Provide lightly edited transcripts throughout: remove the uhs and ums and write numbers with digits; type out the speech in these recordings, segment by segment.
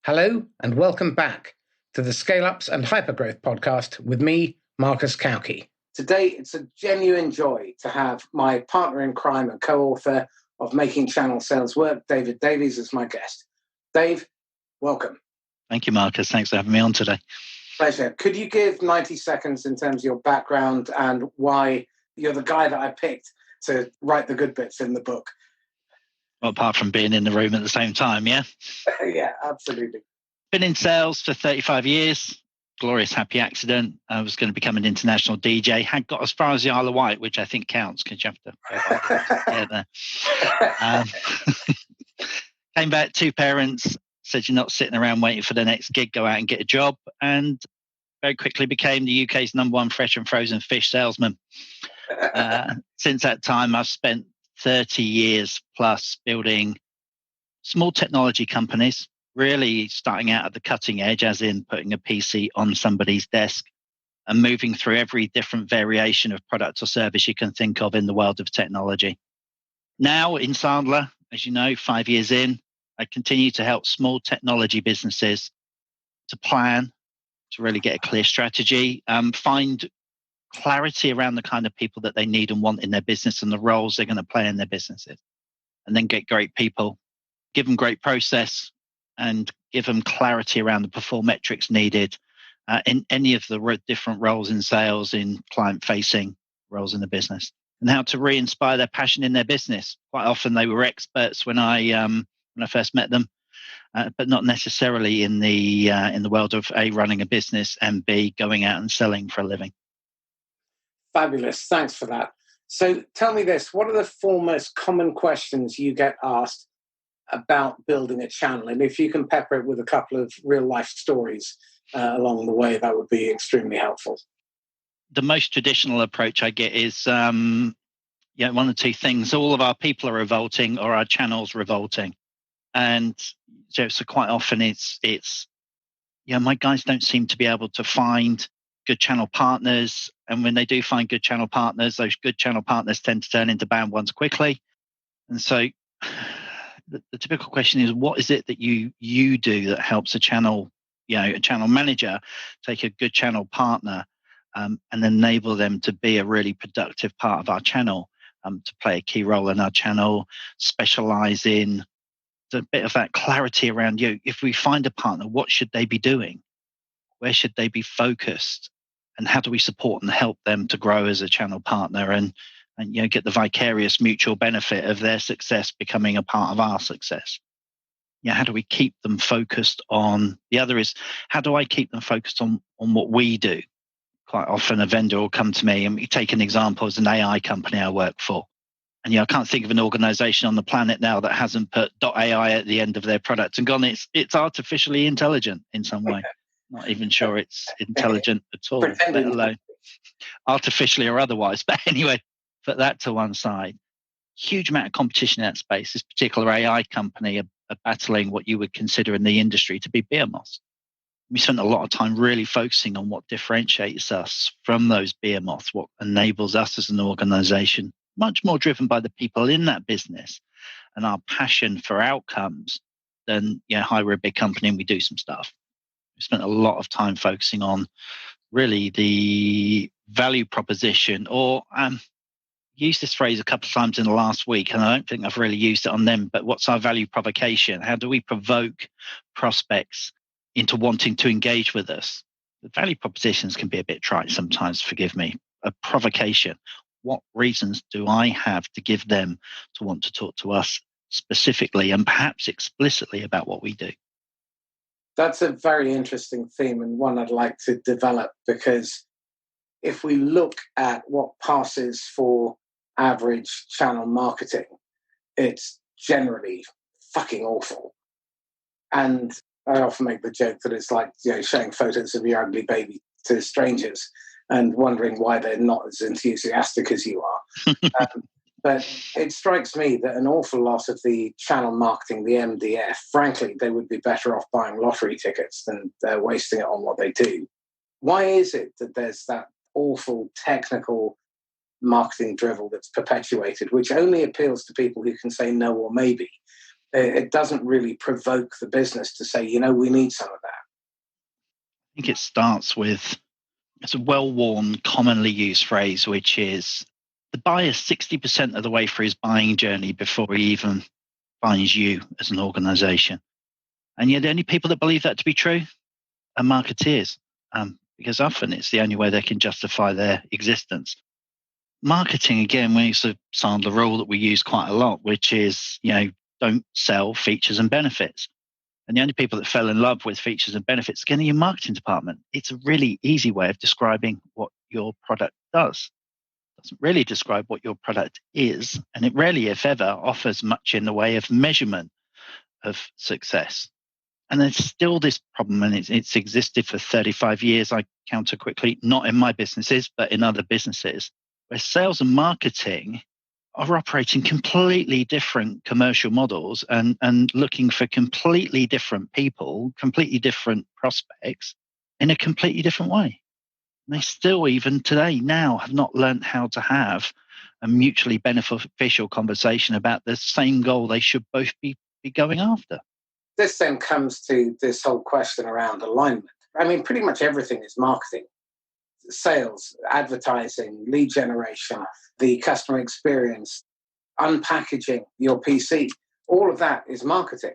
Hello and welcome back to the Scale Ups and Hypergrowth podcast with me, Marcus Cauchi. Today, it's a genuine joy to have my partner in crime and co-author of Making Channel Sales Work, David Davies, as my guest. Dave, welcome. Thank you, Marcus. Thanks for having me on today. Pleasure. Could you give 90 seconds in terms of your background and why you're the guy that I picked to write the good bits in the book? Well, apart from being in the room at the same time, yeah? Yeah, absolutely. Been in sales for 35 years. Glorious happy accident. I was going to become an international DJ. Had got as far as the Isle of Wight, which I think counts because you have to get there. Came back, two parents, said you're not sitting around waiting for the next gig, go out and get a job. And very quickly became the UK's #1 fresh and frozen fish salesman. Since that time, I've spent 30 years plus building small technology companies, really starting out at the cutting edge, as in putting a PC on somebody's desk and moving through every different variation of product or service you can think of in the world of technology. Now in Sandler, as you know, 5 years in, I continue to help small technology businesses to plan, to really get a clear strategy, find clarity around the kind of people that they need and want in their business and the roles they're going to play in their businesses, and then get great people, give them great process, and give them clarity around the perform metrics needed in any of the different roles in sales, in client-facing roles in the business, and how to re-inspire their passion in their business. Quite often they were experts when I first met them, but not necessarily in the world of A, running a business, and B, going out and selling for a living. Fabulous. Thanks for that. So tell me this, what are the four most common questions you get asked about building a channel? And if you can pepper it with a couple of real life stories along the way, that would be extremely helpful. The most traditional approach I get is one or two things. All of our people are revolting or our channel's revolting. And so quite often it's my guys don't seem to be able to find good channel partners. And when they do find good channel partners, those good channel partners tend to turn into bad ones quickly. And so the typical question is, what is it that you do that helps a channel manager take a good channel partner and enable them to be a really productive part of our channel, to play a key role in our channel, specialize in a bit of that clarity around you. If we find a partner, what should they be doing? Where should they be focused? And how do we support and help them to grow as a channel partner and get the vicarious mutual benefit of their success becoming a part of our success? How do we keep them focused on? The other is, how do I keep them focused on what we do? Quite often a vendor will come to me, and we take an example as an AI company I work for. And I can't think of an organization on the planet now that hasn't put .ai at the end of their product and gone, it's artificially intelligent in some way. Not even sure it's intelligent at all, let alone artificially or otherwise. But anyway, put that to one side. Huge amount of competition in that space. This particular AI company are battling what you would consider in the industry to be behemoths. We spent a lot of time really focusing on what differentiates us from those behemoths, what enables us as an organization, much more driven by the people in that business and our passion for outcomes than, hi, we're a big company and we do some stuff. We spent a lot of time focusing on really the value proposition, or used this phrase a couple of times in the last week, and I don't think I've really used it on them, but what's our value provocation? How do we provoke prospects into wanting to engage with us? The value propositions can be a bit trite sometimes, forgive me. A provocation. What reasons do I have to give them to want to talk to us specifically and perhaps explicitly about what we do? That's a very interesting theme, and one I'd like to develop, because if we look at what passes for average channel marketing, it's generally fucking awful. And I often make the joke that it's like showing photos of your ugly baby to strangers and wondering why they're not as enthusiastic as you are. But it strikes me that an awful lot of the channel marketing, the MDF, frankly, they would be better off buying lottery tickets than wasting it on what they do. Why is it that there's that awful technical marketing drivel that's perpetuated, which only appeals to people who can say no or maybe, It doesn't really provoke the business to say, we need some of that. I think it starts with, it's a well-worn, commonly used phrase, which is the buyer 60% of the way through his buying journey before he even finds you as an organization. And yet the only people that believe that to be true are marketeers, because often it's the only way they can justify their existence. Marketing, again, we used to sound the rule that we use quite a lot, which is, don't sell features and benefits. And the only people that fell in love with features and benefits, again, in your marketing department, it's a really easy way of describing what your product does. It doesn't really describe what your product is, and it rarely, if ever, offers much in the way of measurement of success. And there's still this problem, and it's existed for 35 years. I counter quickly, not in my businesses, but in other businesses, where sales and marketing are operating completely different commercial models and looking for completely different people, completely different prospects in a completely different way. And they still, even today, now have not learned how to have a mutually beneficial conversation about the same goal they should both be going after. This then comes to this whole question around alignment. I mean, pretty much everything is marketing. Sales, advertising, lead generation, the customer experience, unpackaging your PC, all of that is marketing.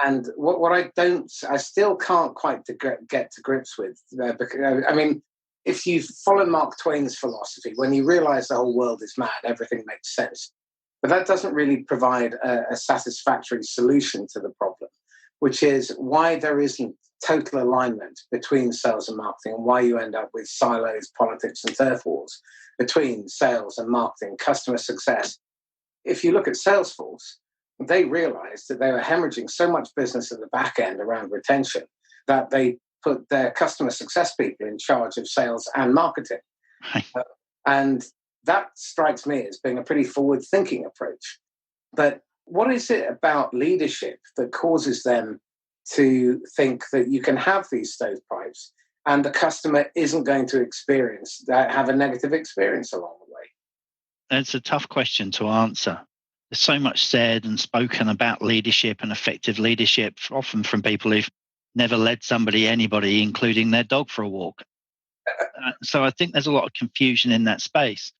And what I still can't quite get to grips with, because, I mean, if you follow Mark Twain's philosophy, when you realize the whole world is mad, everything makes sense. But that doesn't really provide a satisfactory solution to the problem, which is why there isn't total alignment between sales and marketing, and why you end up with silos, politics, and turf wars between sales and marketing, customer success. If you look at Salesforce, they realized that they were hemorrhaging so much business at the back end around retention that they put their customer success people in charge of sales and marketing. And that strikes me as being a pretty forward-thinking approach. But what is it about leadership that causes them to think that you can have these stovepipes and the customer isn't going to have a negative experience along the way? It's a tough question to answer. There's so much said and spoken about leadership and effective leadership, often from people who've never led anybody, including their dog, for a walk. So I think there's a lot of confusion in that space.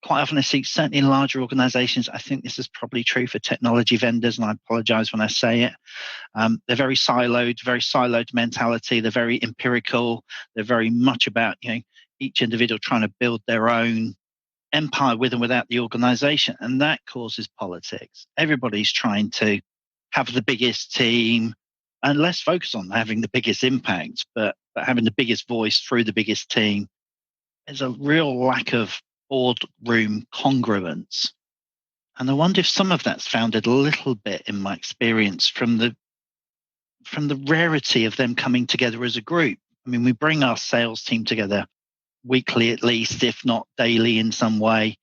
Quite often I see, certainly in larger organizations, I think this is probably true for technology vendors, and I apologize when I say it. They're very siloed mentality. They're very empirical. They're very much about, each individual trying to build their own empire with and without the organization. And that causes politics. Everybody's trying to have the biggest team and less focus on having the biggest impact, but having the biggest voice through the biggest team. There's a real lack of boardroom congruence. And I wonder if some of that's founded a little bit, in my experience, from the rarity of them coming together as a group. I mean, we bring our sales team together weekly at least, if not daily in some way.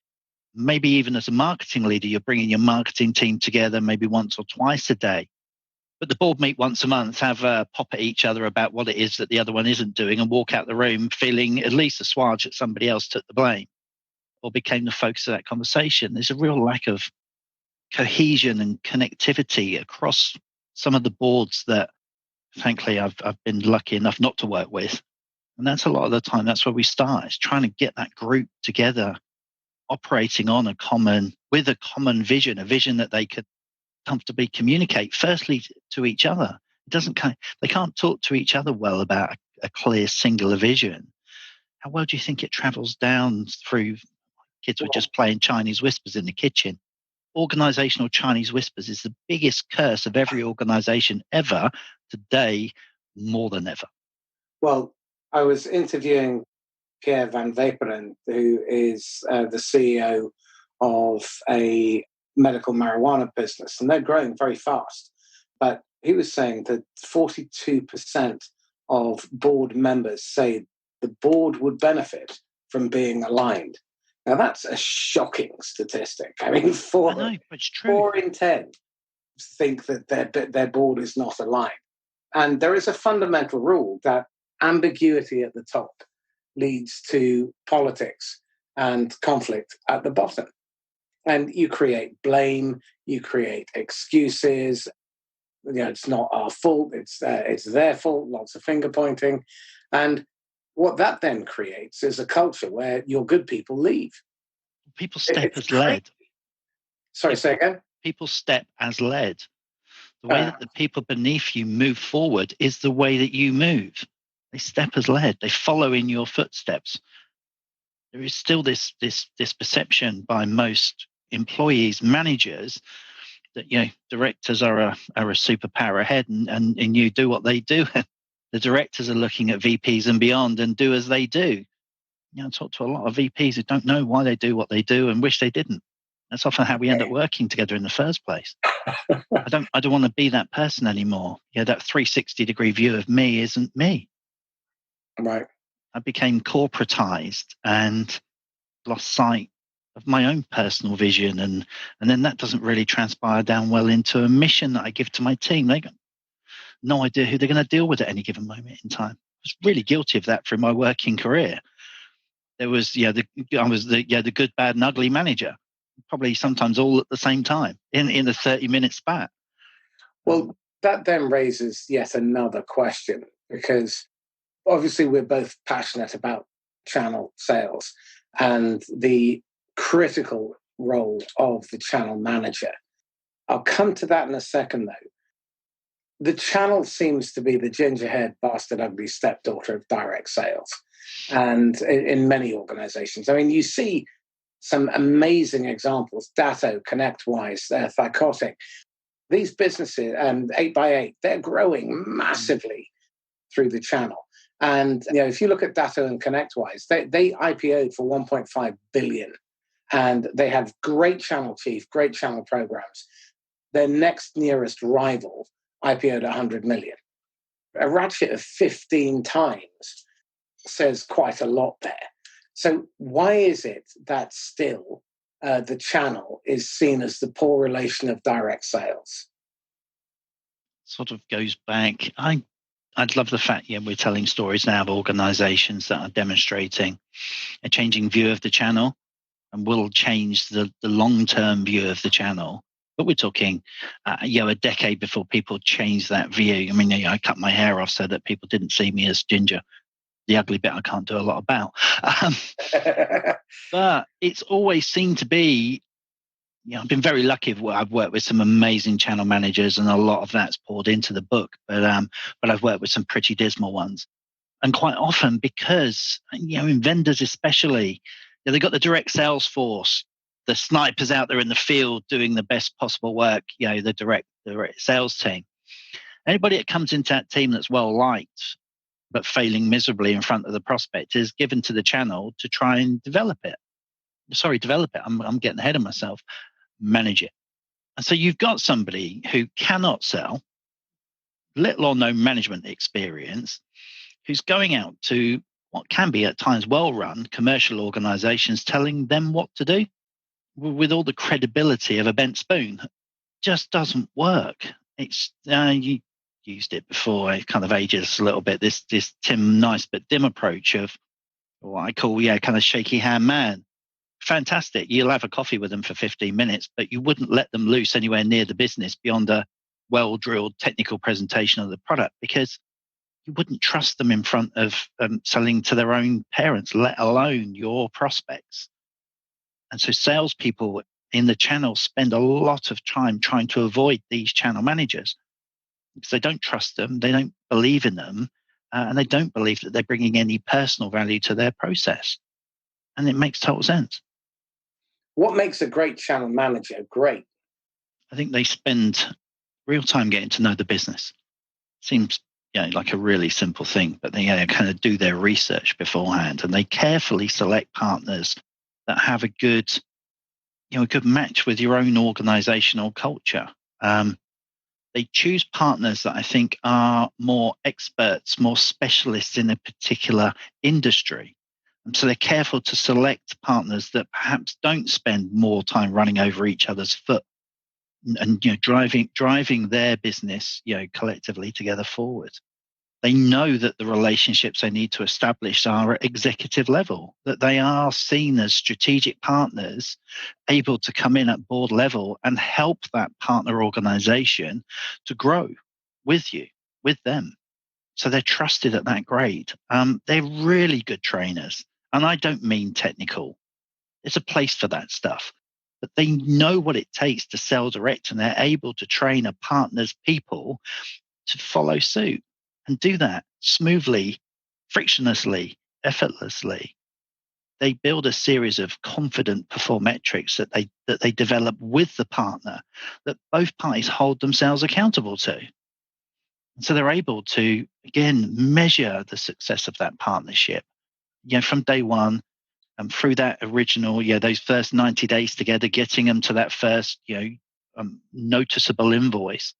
Maybe even as a marketing leader, you're bringing your marketing team together maybe once or twice a day. But the board meet once a month, have a pop at each other about what it is that the other one isn't doing, and walk out the room feeling at least assuaged that somebody else took the blame or became the focus of that conversation. There's a real lack of cohesion and connectivity across some of the boards that, frankly, I've been lucky enough not to work with. And that's a lot of the time, that's where we start. It's trying to get that group together, operating on with a common vision, a vision that they could comfortably communicate, firstly to each other. They can't talk to each other well about a clear singular vision. How well do you think it travels down through? Kids were just playing Chinese whispers in the kitchen. Organizational Chinese whispers is the biggest curse of every organization ever today, more than ever. Well, I was interviewing Pierre van Veperen, who is the CEO of a medical marijuana business, and they're growing very fast. But he was saying that 42% of board members say the board would benefit from being aligned. Now, that's a shocking statistic. I mean, I know, but it's true. 4 in 10 think that their board is not aligned. And there is a fundamental rule that ambiguity at the top leads to politics and conflict at the bottom. And you create blame, You create excuses. It's not our fault. It's their fault. Lots of finger pointing, and what that then creates is a culture where your good people leave. People step It's as crazy. led. Sorry, say again. People step as led. The way that the people beneath you move forward is the way that you move. They step as led. They follow in your footsteps. There is still this perception by most employees, managers, that directors are a superpower ahead, and you do what they do. The directors are looking at VPs and beyond and do as they do. I talk to a lot of VPs who don't know why they do what they do and wish they didn't. That's often how we end up working together in the first place. I don't want to be that person anymore. That 360-degree view of me isn't me. Right. I became corporatized and lost sight of my own personal vision, and then that doesn't really transpire down well into a mission that I give to my team. They got no idea who they're going to deal with at any given moment in time. I was really guilty of that through my working career. There was I was the good, bad, and ugly manager, probably sometimes all at the same time in a 30-minute spat. Well, that then raises yet another question, because obviously we're both passionate about channel sales and the critical role of the channel manager. I'll come to that in a second, though. The channel seems to be the gingerhead, bastard, ugly stepdaughter of direct sales. And in many organizations, I mean, you see some amazing examples: Datto, ConnectWise, Thycotic. These businesses, and 8x8, they're growing massively through the channel. And if you look at Datto and ConnectWise, they IPO'd for 1.5 billion, and they have great channel chief, great channel programs. Their next nearest rival IPO'd 100 million. A ratchet of 15 times says quite a lot there. So why is it that still the channel is seen as the poor relation of direct sales? Sort of goes back. I'd love the fact we're telling stories now of organizations that are demonstrating a changing view of the channel and will change the long-term view of the channel. But we're talking, a decade before people changed that view. I mean, I cut my hair off so that people didn't see me as ginger. The ugly bit I can't do a lot about. But it's always seemed to be, I've been very lucky. I've worked with some amazing channel managers, and a lot of that's poured into the book. But I've worked with some pretty dismal ones, and quite often because in vendors especially, they've got the direct sales force, the snipers out there in the field doing the best possible work. The direct sales team. Anybody that comes into that team that's well liked but failing miserably in front of the prospect is given to the channel to try and develop it. I'm getting ahead of myself. Manage it. And so you've got somebody who cannot sell, little or no management experience, who's going out to what can be at times well-run commercial organizations, telling them what to do with all the credibility of a bent spoon. It just doesn't work. It's you used it before. It kind of ages a little bit. This Tim Nice but dim approach of what I call kind of shaky hand man. Fantastic. You'll have a coffee with them for 15 minutes, but you wouldn't let them loose anywhere near the business beyond a well-drilled technical presentation of the product, because you wouldn't trust them in front of selling to their own parents, let alone your prospects. And so salespeople in the channel spend a lot of time trying to avoid these channel managers because they don't trust them, they don't believe in them, and they don't believe that they're bringing any personal value to their process. And it makes total sense. What makes a great channel manager great? I think they spend real time getting to know the business. Seems like a really simple thing, but they kind of do their research beforehand, and they carefully select partners that have a good match with your own organizational culture. They choose partners that I think are more experts, more specialists in a particular industry. And so they're careful to select partners that perhaps don't spend more time running over each other's foot and driving their business collectively together forward. They know that the relationships they need to establish are at executive level, that they are seen as strategic partners able to come in at board level and help that partner organization to grow with you, with them. So they're trusted at that grade. They're really good trainers. And I don't mean technical. There's a place for that stuff. But they know what it takes to sell direct, and they're able to train a partner's people to follow suit and do that smoothly, frictionlessly, effortlessly. They build a series of confident performetrics that they develop with the partner that both parties hold themselves accountable to. And so they're able to, again, measure the success of that partnership, from day one and through that original, those first 90 days together, getting them to that first, noticeable invoice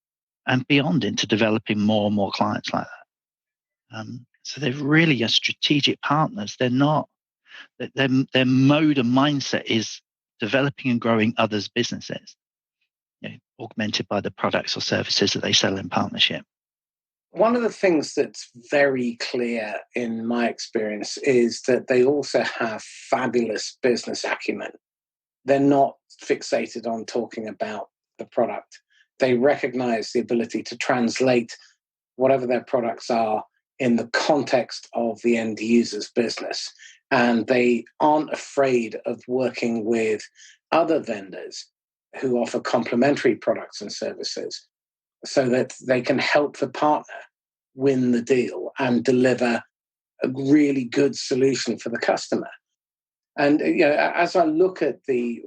and beyond into developing more and more clients like that. So they're really a strategic partners. They're not, their mode and mindset is developing and growing others' businesses, augmented by the products or services that they sell in partnership. One of the things that's very clear in my experience is that they also have fabulous business acumen. They're not fixated on talking about the product. They recognize the ability to translate whatever their products are in the context of the end user's business. And they aren't afraid of working with other vendors who offer complementary products and services, so that they can help the partner win the deal and deliver a really good solution for the customer. And as I look at the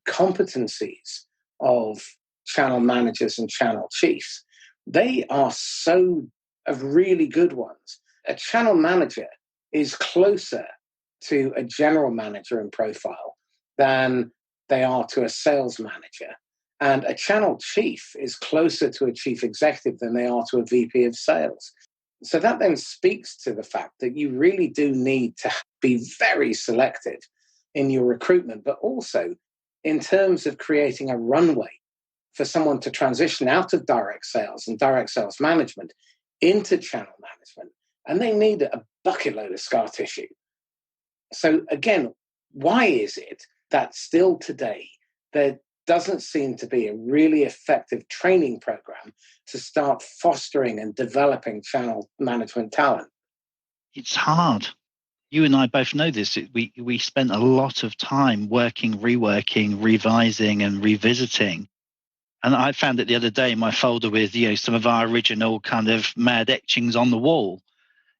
competencies of channel managers and channel chiefs, they are so of really good ones. A channel manager is closer to a general manager in profile than they are to a sales manager. And a channel chief is closer to a chief executive than they are to a VP of sales. So that then speaks to the fact that you really do need to be very selective in your recruitment, but also in terms of creating a runway for someone to transition out of direct sales and direct sales management into channel management. And they need a bucket load of scar tissue. So again, why is it that still today there doesn't seem to be a really effective training program to start fostering and developing channel management talent? It's hard. You and I both know this. We spent a lot of time working, reworking, revising, and revisiting. And I found it the other day in my folder with some of our original kind of mad etchings on the wall.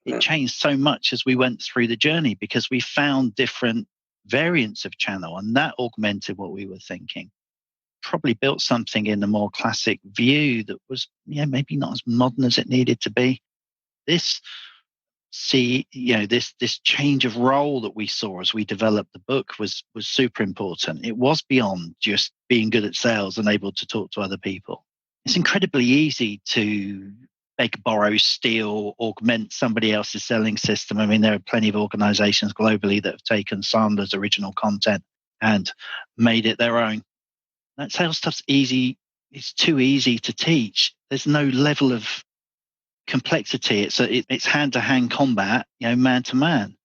It changed so much as we went through the journey because we found different variants of channel, and that augmented what we were thinking. Probably built something in the more classic view that was maybe not as modern as it needed to be. This change of role that we saw as we developed the book was super important. It was beyond just being good at sales and able to talk to other people. It's incredibly easy to beg, borrow, steal, augment somebody else's selling system. I mean, there are plenty of organizations globally that have taken Sandler's original content and made it their own. That sales stuff's easy. It's too easy to teach. There's no level of complexity. It's hand-to-hand combat, man to man.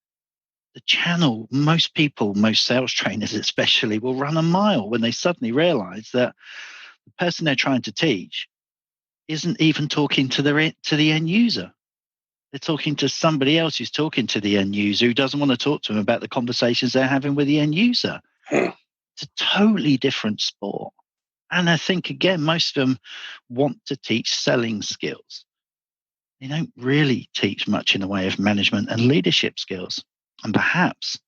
The channel, most people, most sales trainers especially, will run a mile when they suddenly realize that the person they're trying to teach isn't even talking to the end user. They're talking to somebody else who's talking to the end user who doesn't want to talk to them about the conversations they're having with the end user. It's a totally different sport. And I think, again, most of them want to teach selling skills. They don't really teach much in the way of management and leadership skills. And perhaps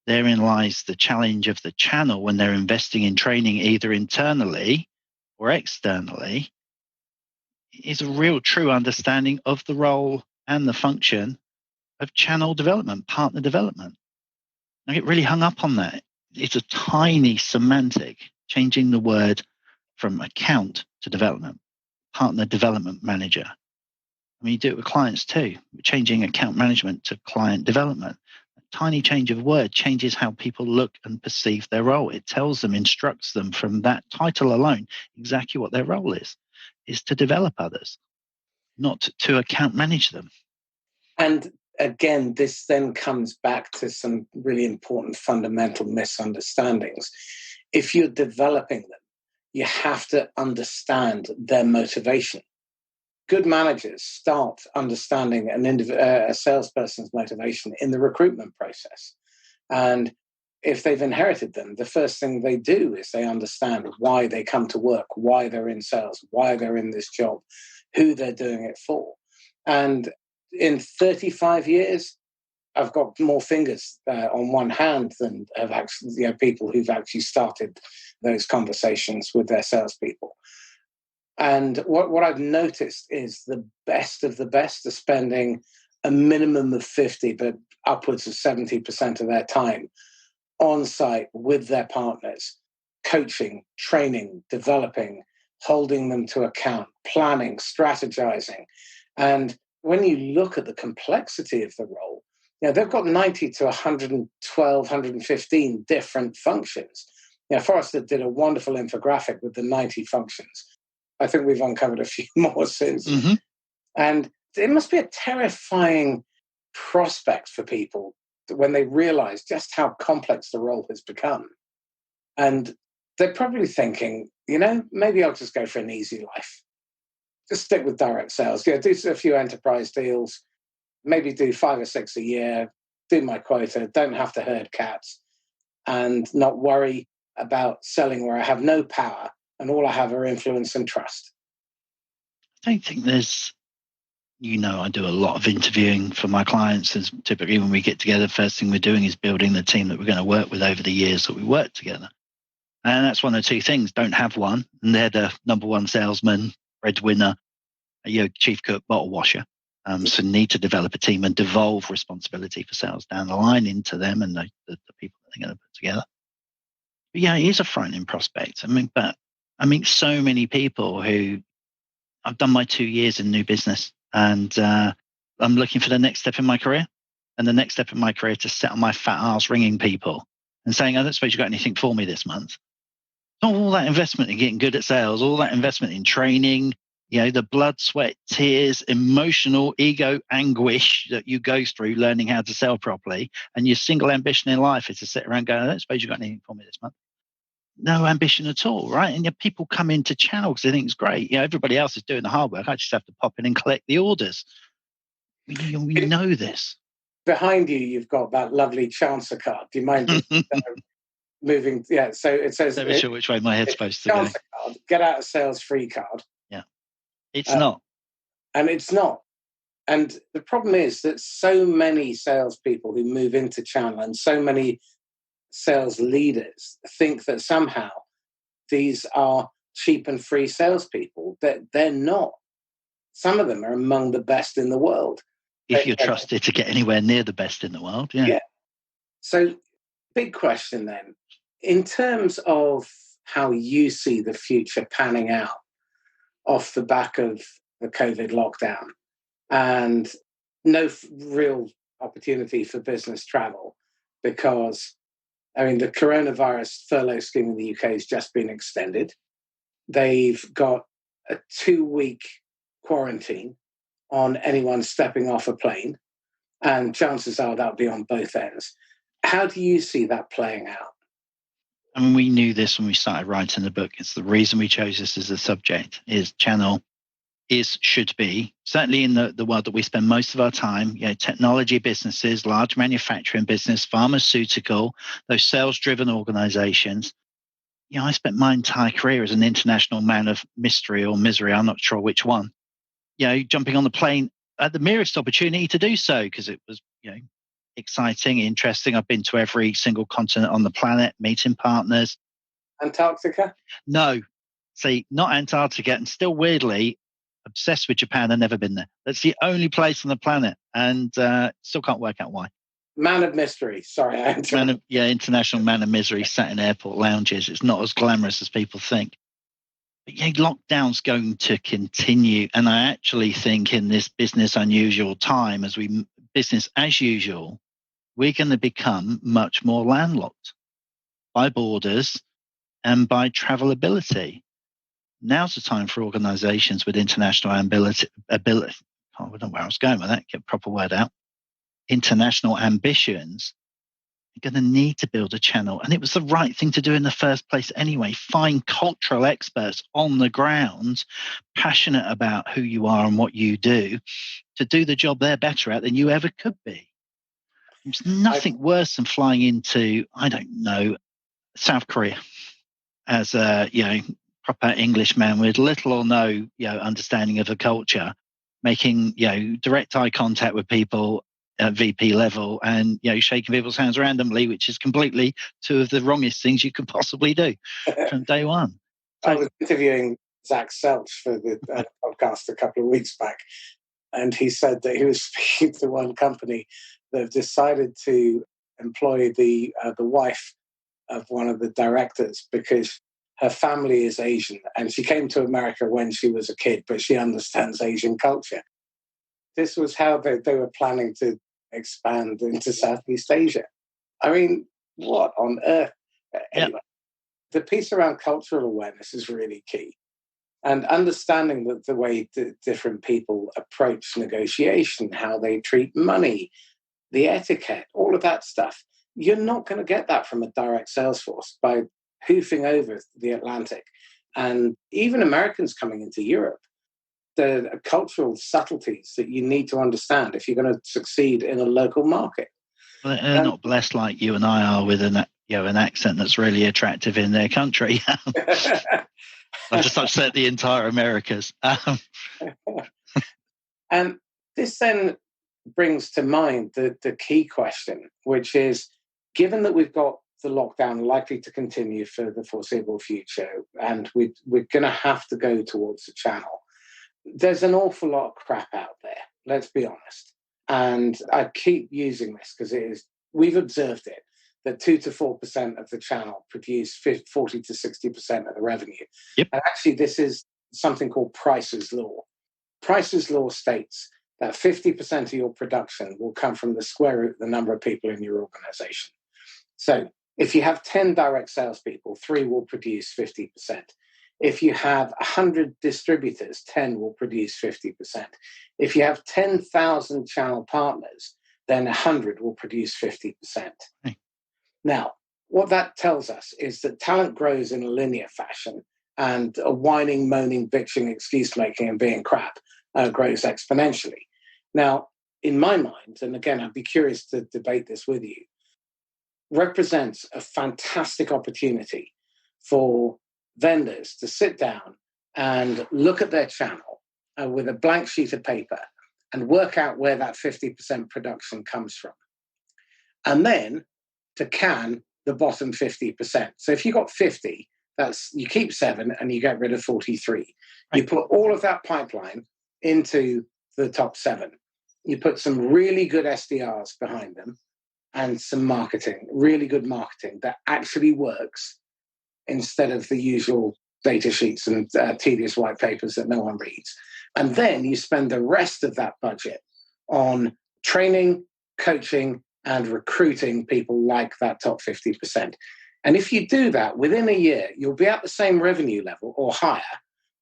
therein lies the challenge of the channel when they're investing in training either internally or externally, is a real true understanding of the role and the function of channel development, partner development. I get really hung up on that. It's a tiny semantic, changing the word from account to development, partner development manager. I mean, you do it with clients too, changing account management to client development. A tiny change of word changes how people look and perceive their role. It tells them, instructs them from that title alone, exactly what their role is to develop others, not to account manage them. And again, this then comes back to some really important fundamental misunderstandings. If you're developing them, you have to understand their motivation. Good managers start understanding a salesperson's motivation in the recruitment process. And if they've inherited them, the first thing they do is they understand why they come to work, why they're in sales, why they're in this job, who they're doing it for. And in 35 years, I've got more fingers on one hand than have actually, people who've actually started those conversations with their salespeople. And what I've noticed is the best of the best are spending a minimum of 50, but upwards of 70% of their time on site with their partners, coaching, training, developing, holding them to account, planning, strategizing. And when you look at the complexity of the role, they've got 90 to 112, 115 different functions. Forrester did a wonderful infographic with the 90 functions. I think we've uncovered a few more since. Mm-hmm. And it must be a terrifying prospect for people when they realize just how complex the role has become. And they're probably thinking, maybe I'll just go for an easy life. Just stick with direct sales. Do a few enterprise deals, maybe do 5 or 6 a year, do my quota, don't have to herd cats, and not worry about selling where I have no power and all I have are influence and trust. I don't think there's, I do a lot of interviewing for my clients, and typically when we get together, first thing we're doing is building the team that we're going to work with over the years that we work together. And that's one of 2 things. Don't have one, and they're the number one salesman, breadwinner, chief cook, bottle washer. So need to develop a team and devolve responsibility for sales down the line into them and the people that they're going to put together. But it is a frightening prospect. I mean, so many people who I've done my 2 years in new business, and I'm looking for the next step in my career. And the next step in my career to sit on my fat ass ringing people and saying, I don't suppose you got anything for me this month. All that investment in getting good at sales, all that investment in training, the blood, sweat, tears, emotional ego anguish that you go through learning how to sell properly. And your single ambition in life is to sit around going, I don't suppose you got anything for me this month. No ambition at all, right? And yet people come into channel because they think it's great. Everybody else is doing the hard work. I just have to pop in and collect the orders. We know this. Behind you, you've got that lovely Chancer card. Do you mind just moving? Yeah, so it says... I'm not sure which way my head's supposed to go. Chancer card, get out of sales free card. Yeah, it's not. And it's not. And the problem is that so many salespeople who move into channel and so many sales leaders think that somehow these are cheap and free salespeople. That they're not. Some of them are among the best in the world. If you're trusted to get anywhere near the best in the world, yeah. So, big question then. In terms of how you see the future panning out off the back of the COVID lockdown and no real opportunity for business travel because the coronavirus furlough scheme in the UK has just been extended. They've got a 2-week quarantine on anyone stepping off a plane, and chances are that'll be on both ends. How do you see that playing out? We knew this when we started writing the book. It's the reason we chose this as a subject. Is channel should be certainly in the world that we spend most of our time, technology businesses, large manufacturing business, pharmaceutical, those sales-driven organizations. I spent my entire career as an international man of mystery or misery. I'm not sure which one. Jumping on the plane at the merest opportunity to do so because it was, exciting, interesting. I've been to every single continent on the planet, meeting partners. Antarctica? No. See, not Antarctica, and still weirdly obsessed with Japan. I've never been there. That's the only place on the planet, and still can't work out why. Man of mystery. Sorry, international man of misery, sat in airport lounges. It's not as glamorous as people think. But lockdown's going to continue, and I actually think in this business unusual time, business as usual, we're going to become much more landlocked by borders and by travelability. Now's the time for organizations with international ability. I don't know where I was going with that, get a proper word out. International ambitions. You're going to need to build a channel. And it was the right thing to do in the first place anyway. Find cultural experts on the ground, passionate about who you are and what you do, to do the job they're better at than you ever could be. There's nothing worse than flying into, I don't know, South Korea as a proper Englishman with little or no understanding of the culture, making direct eye contact with people at VP level and shaking people's hands randomly, which is completely two of the wrongest things you could possibly do from day one. So, I was interviewing Zach Selch for the podcast a couple of weeks back, and he said that he was speaking to one company that have decided to employ the wife of one of the directors because her family is Asian and she came to America when she was a kid, but she understands Asian culture. This was how they were planning to expand into Southeast Asia. I mean, what on earth? Anyway, the piece around cultural awareness is really key. And understanding that the way different people approach negotiation, how they treat money, the etiquette, all of that stuff. You're not going to get that from a direct sales force by hoofing over the Atlantic. And even Americans coming into Europe, the cultural subtleties that you need to understand if you're going to succeed in a local market. Well, they're not blessed like you and I are with an accent that's really attractive in their country. I've just upset the entire Americas. And this then brings to mind the key question, which is, given that we've got the lockdown likely to continue for the foreseeable future, and we're going to have to go towards the channel, there's an awful lot of crap out there, let's be honest. And I keep using this because we've observed it, that 2 to 4% of the channel produce 40 to 60% of the revenue. Yep. And actually, this is something called Price's Law. Price's Law states that 50% of your production will come from the square root of the number of people in your organization. So if you have 10 direct salespeople, 3 will produce 50%. If you have 100 distributors, 10 will produce 50%. If you have 10,000 channel partners, then 100 will produce 50%. Hey. Now, what that tells us is that talent grows in a linear fashion, and a whining, moaning, bitching, excuse-making, and being crap grows exponentially. Now, in my mind, and again, I'd be curious to debate this with you, represents a fantastic opportunity for vendors to sit down and look at their channel with a blank sheet of paper and work out where that 50% production comes from. And then to can the bottom 50%. So if you got 50, you keep 7 and you get rid of 43. You put all of that pipeline into the top 7. You put some really good SDRs behind them and some marketing, really good marketing that actually works instead of the usual data sheets and tedious white papers that no one reads. And then you spend the rest of that budget on training, coaching, and recruiting people like that top 50%. And if you do that, within a year, you'll be at the same revenue level or higher,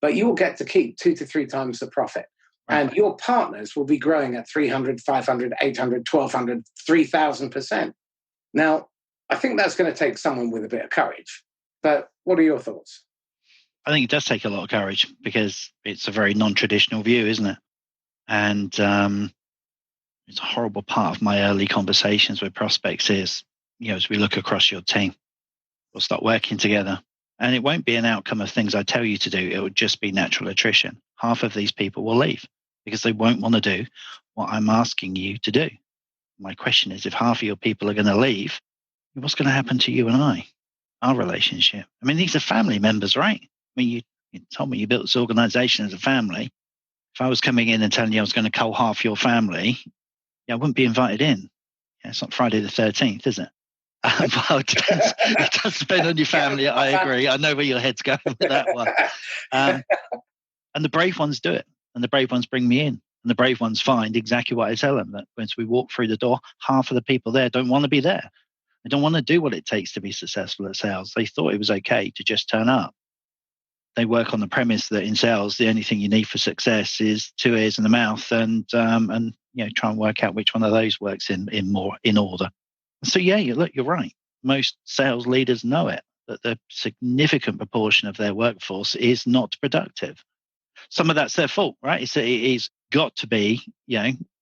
but you will get to keep 2 to 3 times the profit. And your partners will be growing at 300, 500, 800, 1,200, 3,000%. Now, I think that's going to take someone with a bit of courage. But what are your thoughts? I think it does take a lot of courage because it's a very non-traditional view, isn't it? And it's a horrible part of my early conversations with prospects is, as we look across your team, we'll start working together. And it won't be an outcome of things I tell you to do. It will just be natural attrition. Half of these people will leave because they won't want to do what I'm asking you to do. My question is, if half of your people are going to leave, what's going to happen to you and I, our relationship? I mean, these are family members, right? I mean, you told me you built this organization as a family. If I was coming in and telling you I was going to cull half your family, I wouldn't be invited in. It's not Friday the 13th, is it? Well, it depends. It does depend on your family. I agree. I know where your head's going with that one. And the brave ones do it. And the brave ones bring me in. And the brave ones find exactly what I tell them, that once we walk through the door, half of the people there don't want to be there. They don't want to do what it takes to be successful at sales. They thought it was okay to just turn up. they work on the premise that in sales, the only thing you need for success is 2 ears and a mouth, and try and work out which one of those works in order. So you're right. Most sales leaders know it, that the significant proportion of their workforce is not productive. Some of that's their fault, right? It's got to be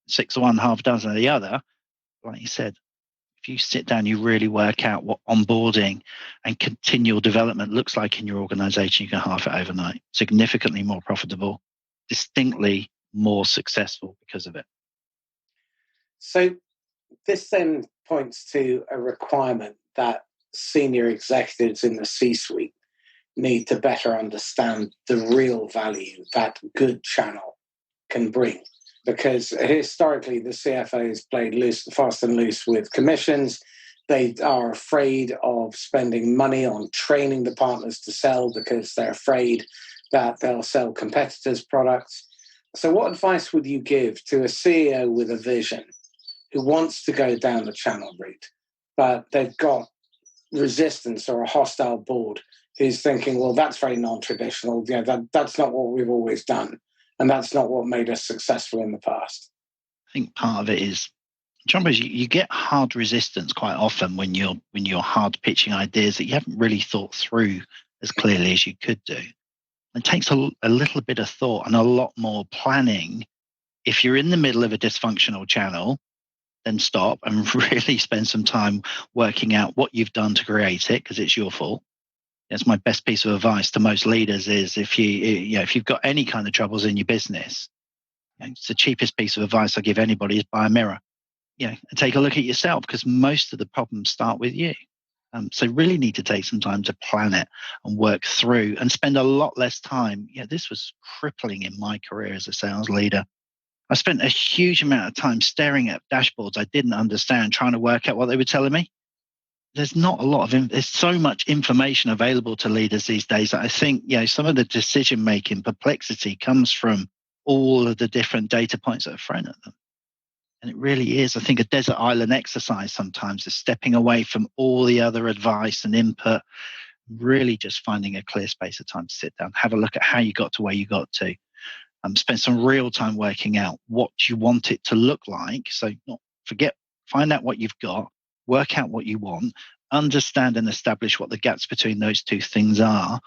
6 of one, half a dozen of the other. Like you said, if you sit down, you really work out what onboarding and continual development looks like in your organization, you can halve it overnight. Significantly more profitable, distinctly more successful because of it. So this then points to a requirement that senior executives in the C-suite need to better understand the real value that good channel can bring. Because historically, the CFOs played fast and loose with commissions. They are afraid of spending money on training the partners to sell because they're afraid that they'll sell competitors' products. So what advice would you give to a CEO with a vision who wants to go down the channel route, but they've got resistance or a hostile board who's thinking, well, that's very non-traditional. That's not what we've always done. And that's not what made us successful in the past. I think part of it is, you get hard resistance quite often when you're hard pitching ideas that you haven't really thought through as clearly as you could do. It takes a little bit of thought and a lot more planning. If you're in the middle of a dysfunctional channel, then stop and really spend some time working out what you've done to create it, because it's your fault. That's my best piece of advice to most leaders is if you've got any kind of troubles in your business, it's the cheapest piece of advice I give anybody is buy a mirror. And take a look at yourself, because most of the problems start with you. So really need to take some time to plan it and work through and spend a lot less time. This was crippling in my career as a sales leader. I spent a huge amount of time staring at dashboards I didn't understand, trying to work out what they were telling me. There's not a lot of, there's so much information available to leaders these days that I think, some of the decision-making perplexity comes from all of the different data points that are thrown at them. And it really is, I think, a desert island exercise sometimes is stepping away from all the other advice and input, really just finding a clear space of time to sit down, have a look at how you got to where you got to. Spend some real time working out what you want it to look like. So find out what you've got, work out what you want, understand and establish what the gaps between those two things are,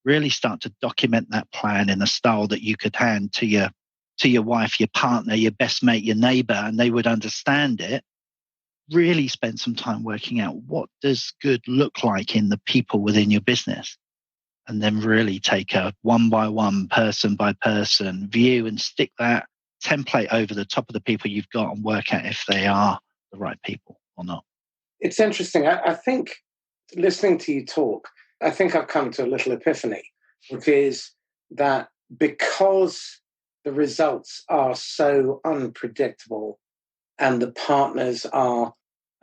really start to document that plan in a style that you could hand to your wife, your partner, your best mate, your neighbor, and they would understand it. Really spend some time working out what does good look like in the people within your business. And then really take a one by one, person by person view and stick that template over the top of the people you've got and work out if they are the right people or not. It's interesting. I think listening to you talk, I think I've come to a little epiphany, which is that because the results are so unpredictable and the partners are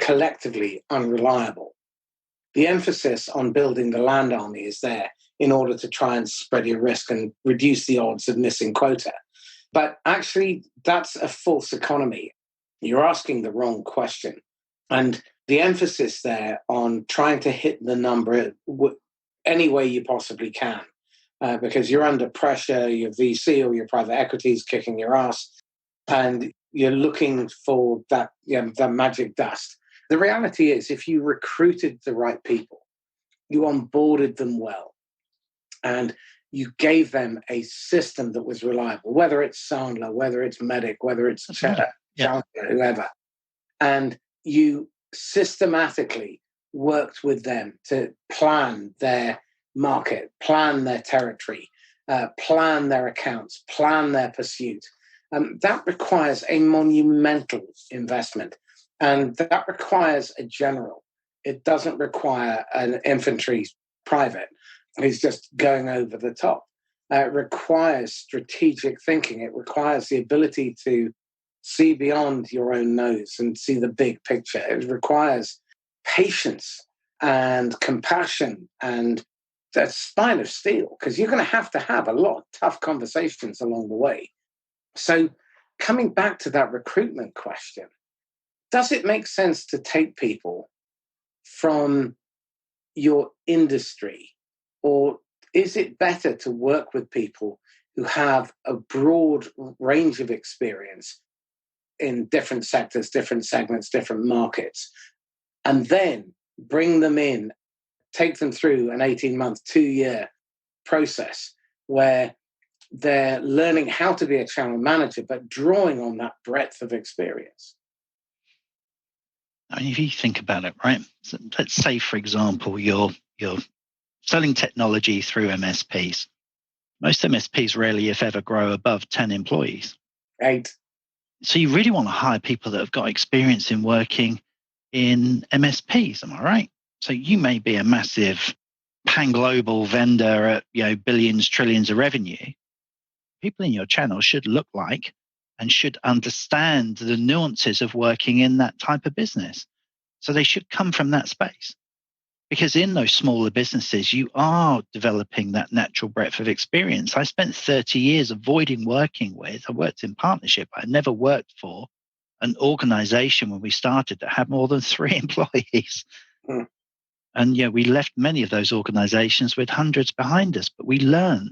collectively unreliable, the emphasis on building the land army is there in order to try and spread your risk and reduce the odds of missing quota. But actually, that's a false economy. You're asking the wrong question. And the emphasis there on trying to hit the number any way you possibly can, because you're under pressure, your VC or your private equity is kicking your ass, and you're looking for that magic dust. The reality is, if you recruited the right people, you onboarded them well, and you gave them a system that was reliable, whether it's Sandler, whether it's Medic, whether it's Cheddar, whoever, and you systematically worked with them to plan their market, plan their territory, plan their accounts, plan their pursuit. That requires a monumental investment, and that requires a general. It doesn't require an infantry private who's just going over the top. It requires strategic thinking. It requires the ability to see beyond your own nose and see the big picture. It requires patience and compassion and that spine of steel, because you're going to have a lot of tough conversations along the way. So coming back to that recruitment question, does it make sense to take people from your industry or is it better to work with people who have a broad range of experience in different sectors, different segments, different markets, and then bring them in, take them through an 18-month, 2-year process where they're learning how to be a channel manager, but drawing on that breadth of experience? I mean, if you think about it, right? So let's say, for example, you're selling technology through MSPs. Most MSPs rarely, if ever, grow above 10 employees. 8. So you really want to hire people that have got experience in working in MSPs, am I right? So you may be a massive pan-global vendor at billions, trillions of revenue. People in your channel should look like and should understand the nuances of working in that type of business. So they should come from that space. Because in those smaller businesses, you are developing that natural breadth of experience. I spent 30 years avoiding working with, I worked in partnership. I never worked for an organization when we started that had more than 3 employees. Mm. And we left many of those organizations with hundreds behind us, but we learned.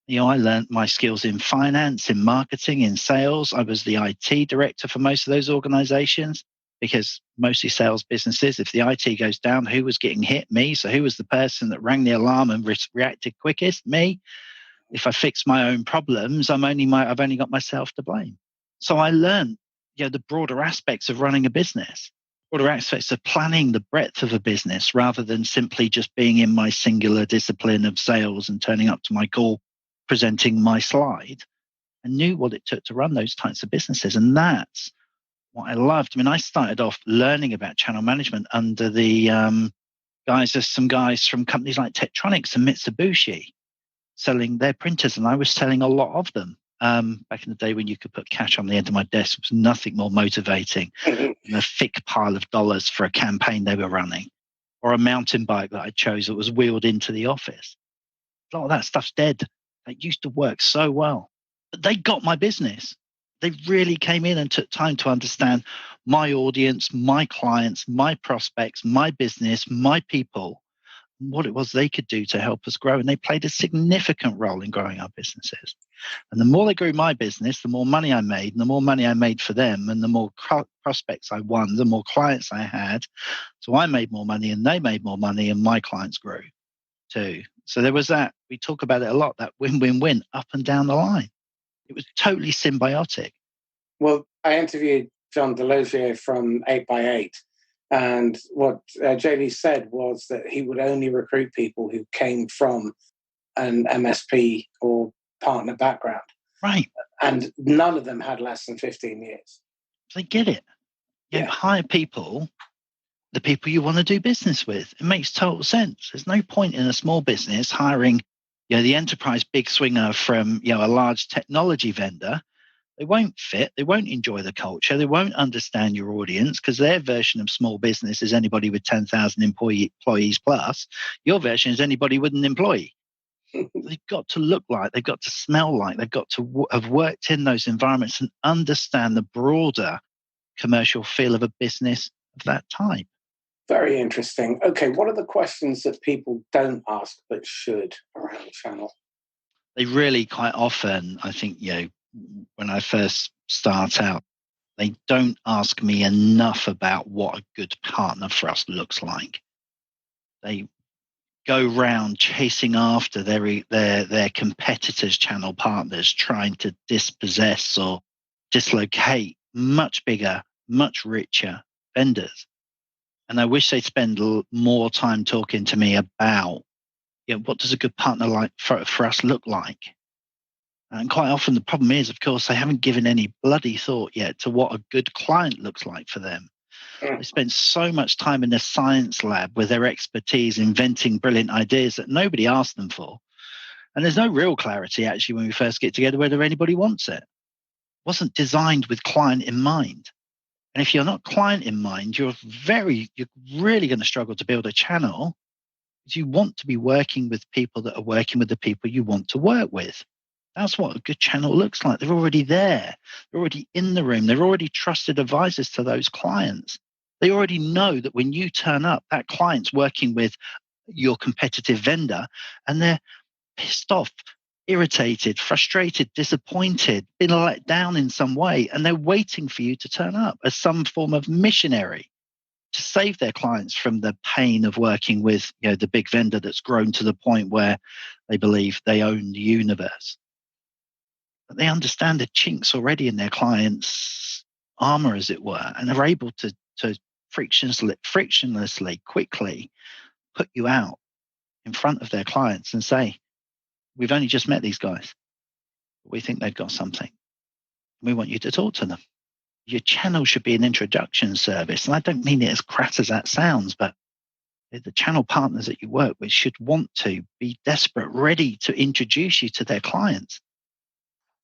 I learned my skills in finance, in marketing, in sales. I was the IT director for most of those organizations, because mostly sales businesses, if the IT goes down, who was getting hit? Me. So who was the person that rang the alarm and reacted quickest? Me. If I fix my own problems, I've only got myself to blame. So I learned, the broader aspects of running a business, broader aspects of planning the breadth of a business, rather than simply just being in my singular discipline of sales and turning up to my call, presenting my slide. I knew what it took to run those types of businesses. And that's what I loved. I mean, I started off learning about channel management under the there's some guys from companies like Tektronix and Mitsubishi selling their printers, and I was selling a lot of them. Back in the day when you could put cash on the end of my desk, it was nothing more motivating than a thick pile of dollars for a campaign they were running, or a mountain bike that I chose that was wheeled into the office. A lot of that stuff's dead. That used to work so well. But they got my business. They really came in and took time to understand my audience, my clients, my prospects, my business, my people, what it was they could do to help us grow. And they played a significant role in growing our businesses. And the more they grew my business, the more money I made, and the more money I made for them, and the more prospects I won, the more clients I had. So I made more money and they made more money, and my clients grew too. So there was that. We talk about it a lot, that win-win-win up and down the line. It was totally symbiotic. Well, I interviewed John Delosier from 8x8, and what JD said was that he would only recruit people who came from an MSP or partner background. Right. And none of them had less than 15 years. They get it. You hire people, the people you want to do business with. It makes total sense. There's no point in a small business hiring, the enterprise big swinger from, a large technology vendor. They won't fit. They won't enjoy the culture. They won't understand your audience, because their version of small business is anybody with 10,000 employees plus. Your version is anybody with an employee. They've got to look like, they've got to smell like, they've got to have worked in those environments and understand the broader commercial feel of a business of that type. Very interesting. Okay, what are the questions that people don't ask but should around the channel? They really quite often, I think, when I first start out, they don't ask me enough about what a good partner for us looks like. They go round chasing after their competitors' channel partners, trying to dispossess or dislocate much bigger, much richer vendors. And I wish they'd spend more time talking to me about, what does a good partner like for us look like? And quite often the problem is, of course, they haven't given any bloody thought yet to what a good client looks like for them. They spend so much time in the science lab with their expertise inventing brilliant ideas that nobody asked them for. And there's no real clarity, actually, when we first get together, whether anybody wants it. It wasn't designed with client in mind. And if you're not client in mind, you're really going to struggle to build a channel, because you want to be working with people that are working with the people you want to work with. That's what a good channel looks like. They're already there. They're already in the room. They're already trusted advisors to those clients. They already know that when you turn up, that client's working with your competitive vendor, and they're pissed off, irritated, frustrated, disappointed, been let down in some way, and they're waiting for you to turn up as some form of missionary to save their clients from the pain of working with, the big vendor that's grown to the point where they believe they own the universe. But they understand the chinks already in their clients' armor, as it were, and are able to frictionlessly, quickly put you out in front of their clients and say, we've only just met these guys. We think they've got something. We want you to talk to them. Your channel should be an introduction service. And I don't mean it as crass as that sounds, but the channel partners that you work with should want to be desperate, ready to introduce you to their clients.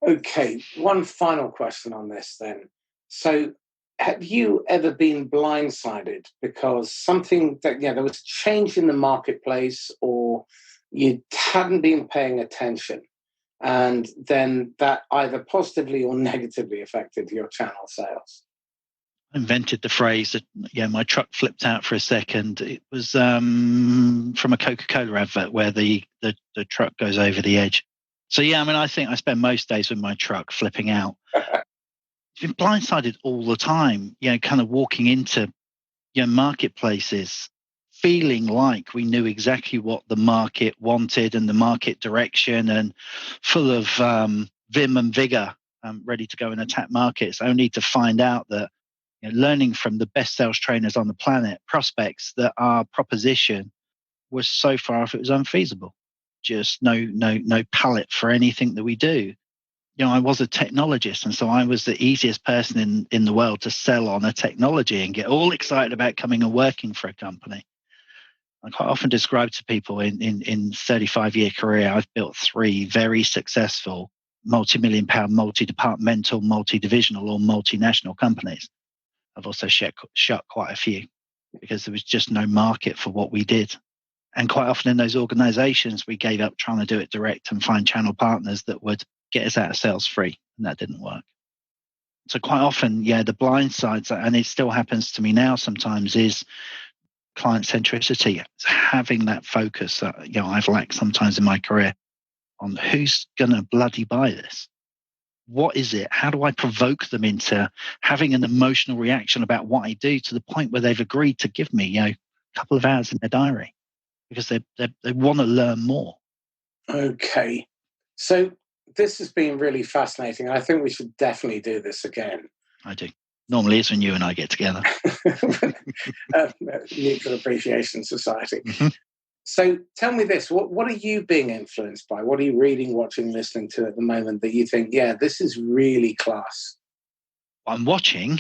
Okay, one final question on this then. So have you ever been blindsided because something that, there was a change in the marketplace, or you hadn't been paying attention, and then that either positively or negatively affected your channel sales? I invented the phrase that, my truck flipped out for a second. It was from a Coca-Cola advert where the truck goes over the edge. So, I think I spend most days with my truck flipping out. I've been blindsided all the time, kind of walking into marketplaces, feeling like we knew exactly what the market wanted and the market direction, and full of vim and vigor, ready to go and attack markets, only to find out that learning from the best sales trainers on the planet, prospects, that our proposition was so far off it was unfeasible. Just no palette for anything that we do. I was a technologist, and so I was the easiest person in the world to sell on a technology and get all excited about coming and working for a company. I quite often describe to people in 35-year career, I've built 3 very successful multi-million pound, multi-departmental, multi-divisional or multinational companies. I've also shut quite a few because there was just no market for what we did. And quite often in those organizations, we gave up trying to do it direct and find channel partners that would get us out of sales free, and that didn't work. So quite often, the blind sides, and it still happens to me now sometimes, is client centricity. It's having that focus that I've lacked sometimes in my career on who's going to bloody buy this. What is it? How do I provoke them into having an emotional reaction about what I do to the point where they've agreed to give me, a couple of hours in their diary because they want to learn more. Okay. So this has been really fascinating. I think we should definitely do this again. I do. Normally it's when you and I get together. Mutual Appreciation Society. Mm-hmm. So tell me this, what are you being influenced by? What are you reading, watching, listening to at the moment that you think, this is really class? What I'm watching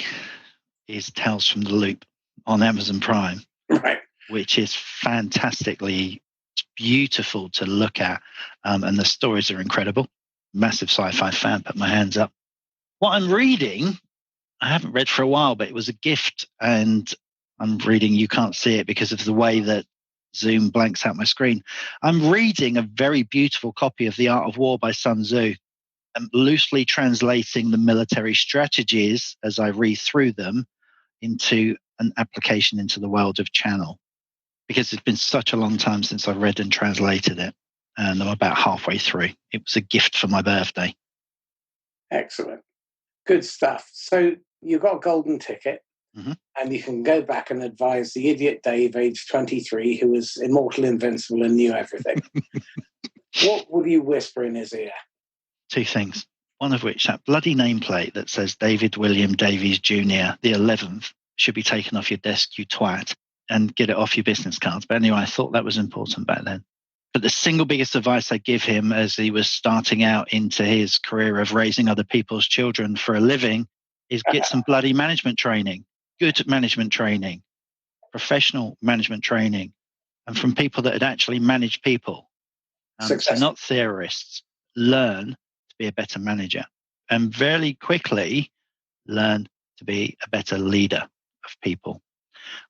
is Tales from the Loop on Amazon Prime, right, which is fantastically beautiful to look at, and the stories are incredible. Massive sci-fi fan, put my hands up. What I'm reading, I haven't read for a while, but it was a gift, and I'm reading, you can't see it because of the way that Zoom blanks out my screen. I'm reading a very beautiful copy of The Art of War by Sun Tzu. I'm loosely translating the military strategies as I read through them into an application into the world of channel, because it's been such a long time since I read and translated it, and I'm about halfway through. It was a gift for my birthday. Excellent. Good stuff. So you've got a golden ticket. Mm-hmm. And you can go back and advise the idiot Dave, age 23, who was immortal, invincible, and knew everything. What would you whisper in his ear? 2 things. One of which, that bloody nameplate that says David William Davies Jr., the 11th, should be taken off your desk, you twat, and get it off your business cards. But anyway, I thought that was important back then. But the single biggest advice I give him as he was starting out into his career of raising other people's children for a living is get some bloody management training. Good management training, professional management training, and from people that had actually managed people. So not theorists. Learn to be a better manager, and very quickly learn to be a better leader of people.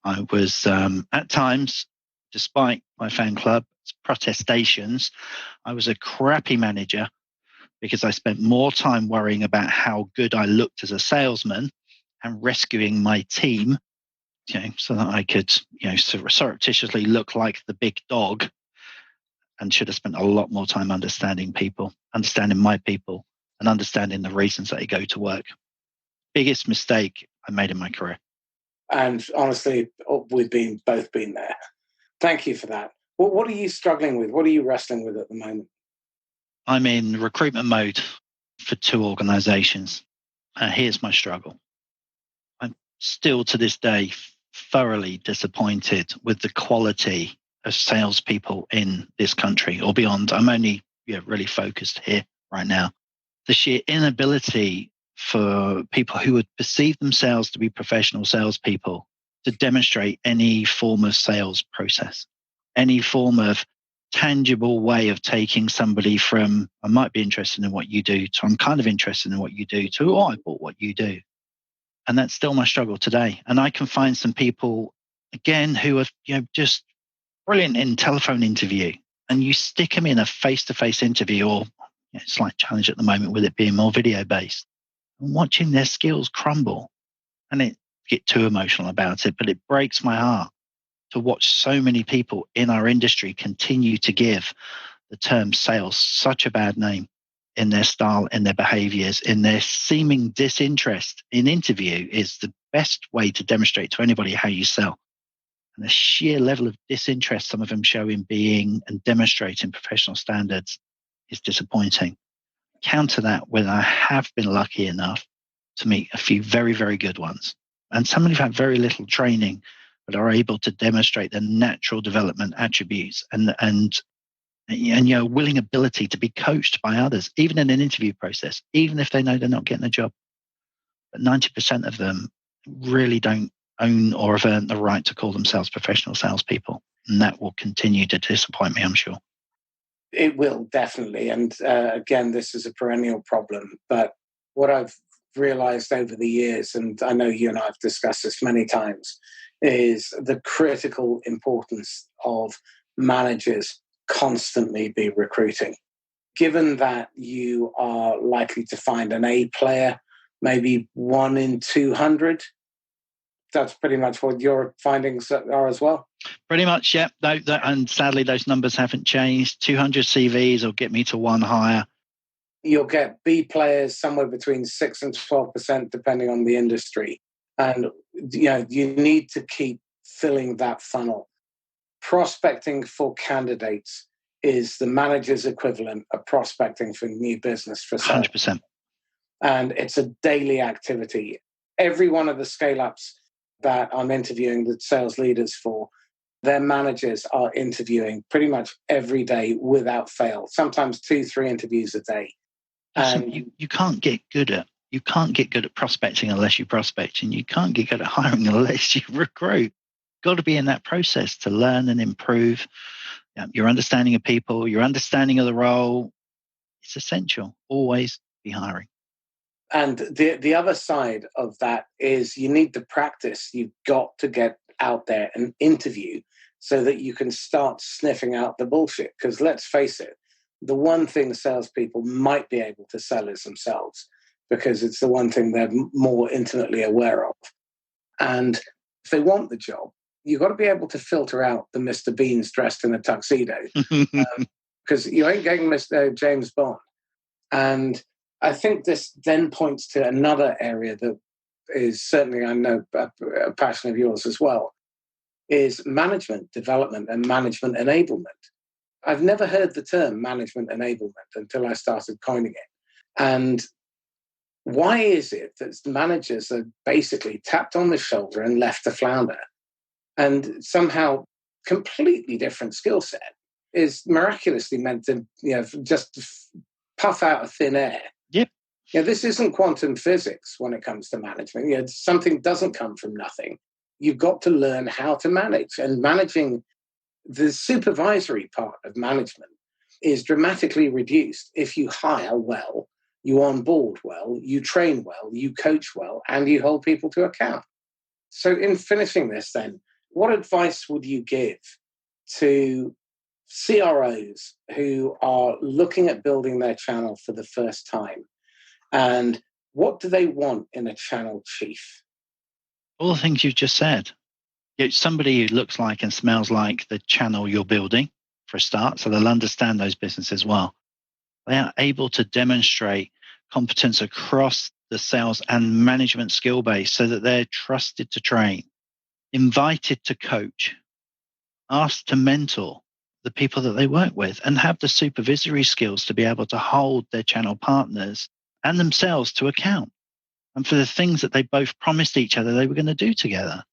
I was at times, despite my fan club's protestations, I was a crappy manager because I spent more time worrying about how good I looked as a salesman and rescuing my team, so that I could, surreptitiously look like the big dog, and should have spent a lot more time understanding people, understanding my people, and understanding the reasons that they go to work. Biggest mistake I made in my career. And honestly, we've both been there. Thank you for that. What are you struggling with? What are you wrestling with at the moment? I'm in recruitment mode for 2 organizations. Here's my struggle. I'm still to this day thoroughly disappointed with the quality of salespeople in this country or beyond. I'm only really focused here right now. The sheer inability for people who would perceive themselves to be professional salespeople to demonstrate any form of sales process, any form of tangible way of taking somebody from, I might be interested in what you do, to I'm kind of interested in what you do, to, oh, I bought what you do. And that's still my struggle today. And I can find some people, again, who are just brilliant in telephone interview, and you stick them in a face-to-face interview, or slight challenge at the moment with it being more video-based, and watching their skills crumble. And I get too emotional about it, but it breaks my heart to watch so many people in our industry continue to give the term sales such a bad name in their style, in their behaviors, in their seeming disinterest in interview is the best way to demonstrate to anybody how you sell. And the sheer level of disinterest some of them show in being and demonstrating professional standards is disappointing. Counter that when I have been lucky enough to meet a few very, very good ones. And some who've had very little training, but are able to demonstrate the natural development attributes and willing ability to be coached by others, even in an interview process, even if they know they're not getting a job. But 90% of them really don't own or have earned the right to call themselves professional salespeople. And that will continue to disappoint me, I'm sure. It will, definitely. And again, this is a perennial problem. But what I've realized over the years, and I know you and I have discussed this many times, is the critical importance of managers constantly be recruiting. Given that you are likely to find an A player, maybe 1 in 200, that's pretty much what your findings are as well. Pretty much, yeah. And sadly, those numbers haven't changed. 200 CVs will get me to 1 hire. You'll get B players somewhere between 6 and 12%, depending on the industry. And you need to keep filling that funnel. Prospecting for candidates is the manager's equivalent of prospecting for new business for sales. 100%. And it's a daily activity. Every one of the scale-ups that I'm interviewing the sales leaders for, their managers are interviewing pretty much every day without fail, sometimes 2-3 interviews a day. And you can't get good at prospecting unless you prospect, and you can't get good at hiring unless you recruit. Got to be in that process to learn and improve your understanding of people, your understanding of the role. It's essential. Always be hiring. And the other side of that is you need to practice. You've got to get out there and interview so that you can start sniffing out the bullshit. Because let's face it, the one thing salespeople might be able to sell is themselves, because it's the one thing they're more intimately aware of. And if they want the job, you've got to be able to filter out the Mr. Beans dressed in a tuxedo, because you ain't getting Mr. James Bond. And I think this then points to another area that is certainly, I know, a passion of yours as well, is management development and management enablement. I've never heard the term management enablement until I started coining it. And why is it that managers are basically tapped on the shoulder and left to flounder? And somehow completely different skill set is miraculously meant to just puff out of thin air. Yep. This isn't quantum physics when it comes to management. Something doesn't come from nothing. You've got to learn how to manage. And managing, the supervisory part of management is dramatically reduced if you hire well, you onboard well, you train well, you coach well, and you hold people to account. So in finishing this then, what advice would you give to CROs who are looking at building their channel for the first time? And what do they want in a channel chief? All the things you've just said. Somebody who looks like and smells like the channel you're building, for a start, so they'll understand those businesses well. They are able to demonstrate competence across the sales and management skill base so that they're trusted to train, invited to coach, asked to mentor the people that they work with, and have the supervisory skills to be able to hold their channel partners and themselves to account, and for the things that they both promised each other they were going to do together.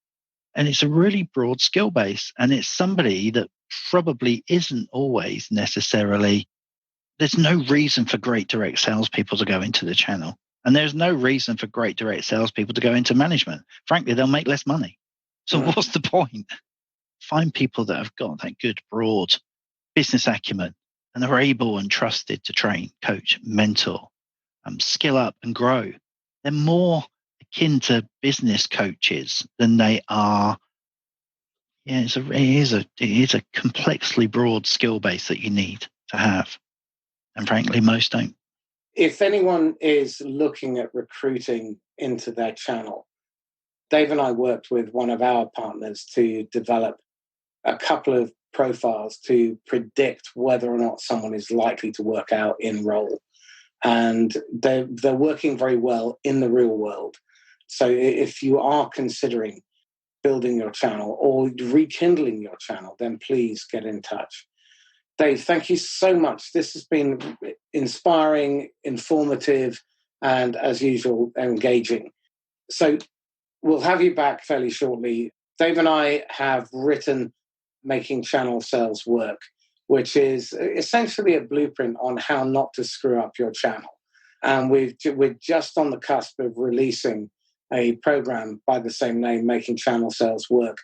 And it's a really broad skill base. And it's somebody that probably isn't always necessarily, there's no reason for great direct salespeople to go into the channel. And there's no reason for great direct salespeople to go into management. Frankly, they'll make less money. So what's the point? Find people that have got that good, broad business acumen and are able and trusted to train, coach, mentor, skill up and grow. They're more akin to business coaches than they are. Yeah, it is a complexly broad skill base that you need to have. And frankly, most don't. If anyone is looking at recruiting into their channel, Dave and I worked with one of our partners to develop a couple of profiles to predict whether or not someone is likely to work out in role. And they're working very well in the real world. So if you are considering building your channel or rekindling your channel, then please get in touch. Dave, thank you so much. This has been inspiring, informative, and as usual, engaging. So we'll have you back fairly shortly. Dave and I have written Making Channel Sales Work, which is essentially a blueprint on how not to screw up your channel. And we're just on the cusp of releasing a program by the same name, Making Channel Sales Work,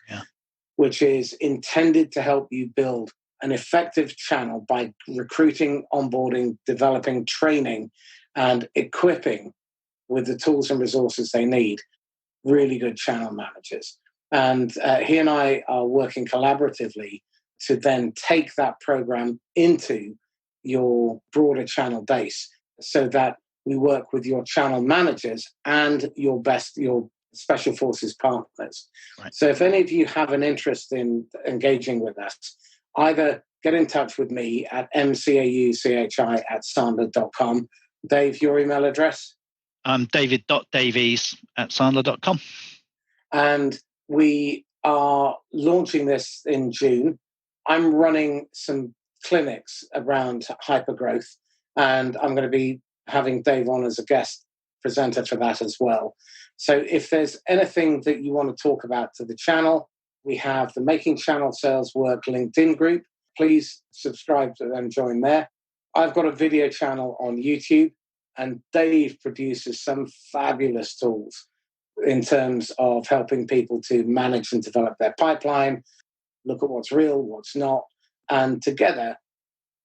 which is intended to help you build an effective channel by recruiting, onboarding, developing, training, and equipping with the tools and resources they need really good channel managers. And he and I are working collaboratively to then take that program into your broader channel base so that we work with your channel managers and your special forces partners. Right. So if any of you have an interest in engaging with us, either get in touch with me at mcauchi@sandler.com. Dave, your email address? david.davies@sandler.com. And we are launching this in June. I'm running some clinics around hypergrowth, and I'm going to be having Dave on as a guest presenter for that as well. So if there's anything that you want to talk about to the channel, we have the Making Channel Sales Work LinkedIn group. Please subscribe to and join there. I've got a video channel on YouTube, and Dave produces some fabulous tools in terms of helping people to manage and develop their pipeline, look at what's real, what's not. And together,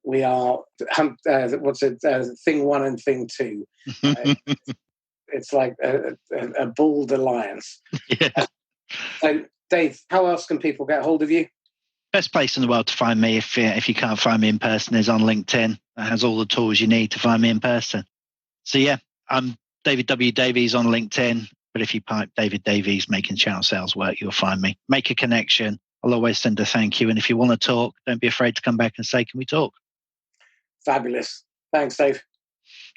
we are, thing one and thing two. It's like a bald alliance. Yeah. So, Dave, how else can people get hold of you? Best place in the world to find me if you can't find me in person is on LinkedIn. That has all the tools you need to find me in person. So yeah, I'm David W. Davies on LinkedIn. But if you type David Davies Making Channel Sales Work, you'll find me. Make a connection. I'll always send a thank you. And if you want to talk, don't be afraid to come back and say, can we talk? Fabulous. Thanks, Dave.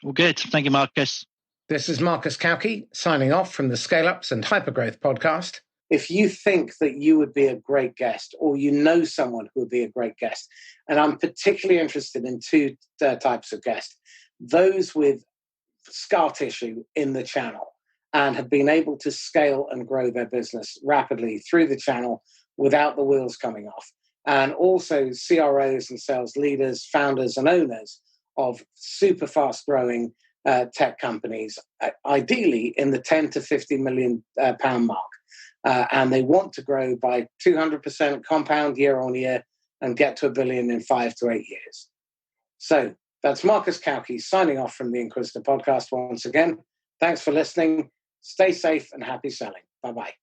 Well, good. Thank you, Marcus. This is Marcus Cauchi signing off from the Scale Ups and Hypergrowth podcast. If you think that you would be a great guest, or you know someone who would be a great guest, and I'm particularly interested in two types of guests, those with scar tissue in the channel and have been able to scale and grow their business rapidly through the channel without the wheels coming off. And also CROs and sales leaders, founders and owners of super fast growing tech companies, ideally in the 10 to 50 million pound mark. And they want to grow by 200% compound year on year and get to $1 billion in 5 to 8 years. So that's Marcus Cauchi signing off from the Inquisitor podcast once again. Thanks for listening. Stay safe and happy selling. Bye-bye.